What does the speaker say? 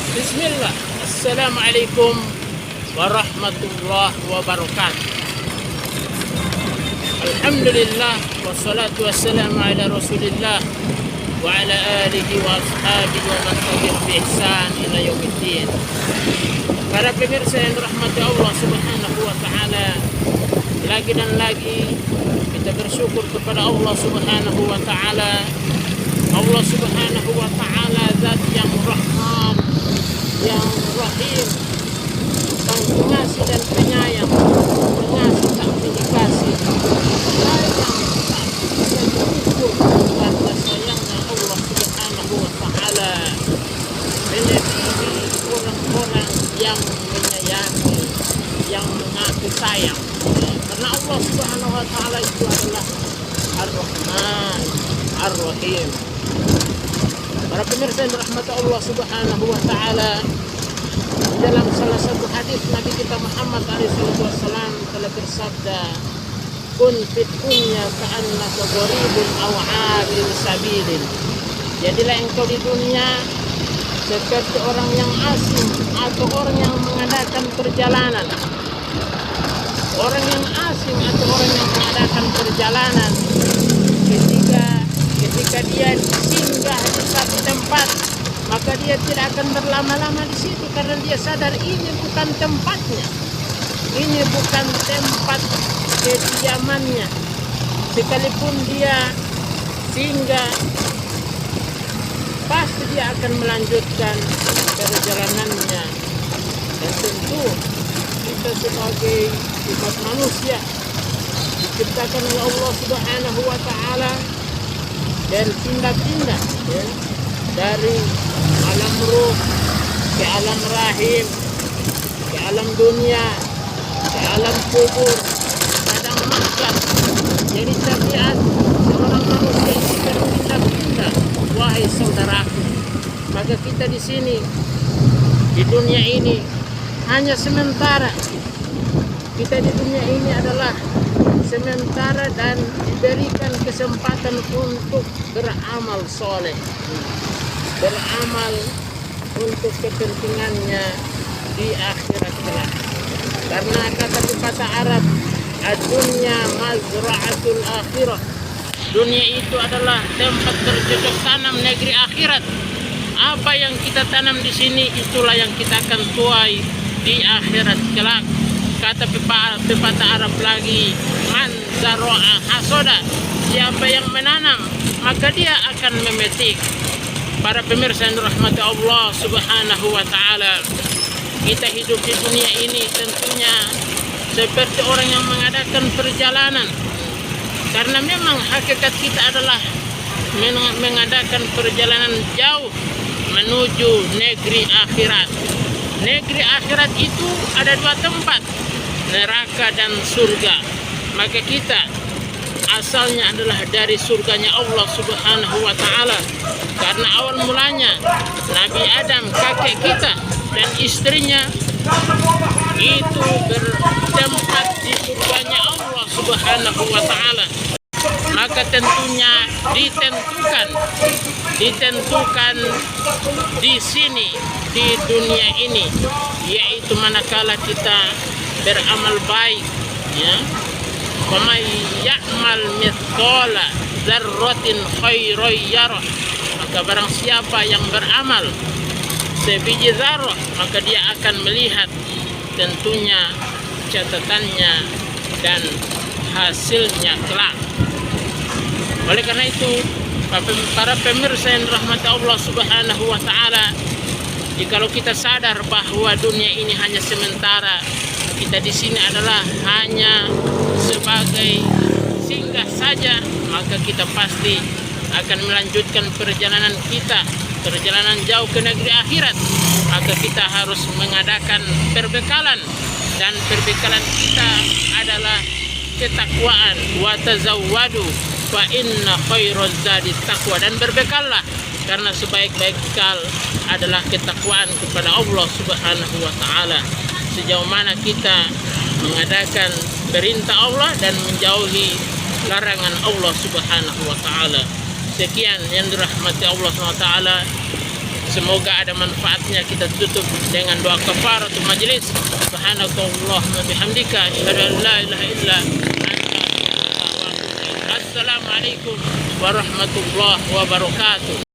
Bismillah. Assalamualaikum warahmatullahi wabarakatuh. Alhamdulillah wassalatu wassalamu ala Rasulillah wa ala alihi wa ashabihi wa man tabi'ahum bi ihsan ila yaumiddin. Para pemirsa yang dirahmati Allah Subhanahu wa taala, lagi dan lagi kita bersyukur kepada Allah Subhanahu wa taala. Allah Subhanahu wa taala zat yang Rahman, yang Rahim, sang pengasih dan penyayang, pengasih tak mendikasih, sayang tak bisa diukur karena sayangnya Allah Subhanahu wa taala melebihi orang-orang yang menyayangi, yang mengaku sayang. Karena Allah Subhanahu wa taala itu adalah Ar-Rahman, Ar-Rahim. Para pemirsa yang dirahmati Allah Subhanahu wa taala, dalam salah satu hadis Nabi kita Muhammad SAW telah bersabda, "Kun fit dunya ka'annaka gharibun aw 'abir sabilin." Jadilah engkau di dunia seperti orang yang asing atau orang yang mengadakan perjalanan. Orang yang asing atau orang yang mengadakan perjalanan ketika dia singgah di satu tempat, maka dia tidak akan berlama-lama di situ karena dia sadar ini bukan tempatnya, ini bukan tempat kediamannya. Sekalipun dia singgah, pasti dia akan melanjutkan perjalanannya. Dan tentu kita sebagai umat manusia diciptakan oleh Allah Subhanahu wa taala berpindah-pindah, ya, dari alam ruh ke alam rahim, ke alam dunia, ke alam kubur, padang mahsyar. Jadi tabiat seorang manusia itu berpindah-pindah, wahai saudaraku. Maka kita di sini, di dunia ini hanya sementara. Kita di dunia ini adalah sementara dan diberikan kesempatan untuk beramal soleh, beramal untuk kepentingannya di akhirat kelak. Karena kata pepatah Arab, ad-dunya mazra'atul akhirah. Dunia itu adalah tempat bercocok tanam negeri akhirat. Apa yang kita tanam di sini itulah yang kita akan tuai di akhirat kelak. Kata pepatah Arab lagi, man zar'a hasoda, siapa yang menanam maka dia akan memetik. Para pemirsa yang dirahmati Allah Subhanahu wa taala, kita hidup di dunia ini tentunya seperti orang yang mengadakan perjalanan. Karena memang hakikat kita adalah mengadakan perjalanan jauh menuju negeri akhirat. Negeri akhirat itu ada dua tempat, neraka dan surga. Maka kita asalnya adalah dari surganya Allah Subhanahu wa taala. Karena awal mulanya Nabi Adam, kakek kita, dan istrinya itu bertempat di surganya Allah Subhanahu wa taala. Maka tentunya ditentukan di sini, di dunia ini, yaitu manakala kita beramal baik, ya, wa may ya'mal mithqala dzarratin khairan yarah, maka barang siapa yang beramal sebiji zarah, maka dia akan melihat tentunya catatannya dan hasilnya kelak. Oleh karena itu, para pemirsa yang dirahmati Allah Subhanahu wa taala, jikalau kita sadar bahwa dunia ini hanya sementara, kita di sini adalah hanya sebagai singgah saja, maka kita pasti akan melanjutkan perjalanan kita, perjalanan jauh ke negeri akhirat. Maka kita harus mengadakan perbekalan, dan perbekalan kita adalah ketakwaan. Wa tazawwadu fa inna khairaz zadi taqwa, dan berbekallah karena sebaik-baik bekal adalah ketakwaan kepada Allah Subhanahu wa taala. Sejauh mana kita mengadakan perintah Allah dan menjauhi larangan Allah Subhanahu wa taala. Sekian yang dirahmati Allah Subhanahu wa taala. Semoga ada manfaatnya. Kita tutup dengan doa kafaratul majlis. Subhanakallahumma bihamdika asyhadu an la ilaha illa anta astaghfiruka wa atubu ilaik. Assalamualaikum warahmatullahi wabarakatuh.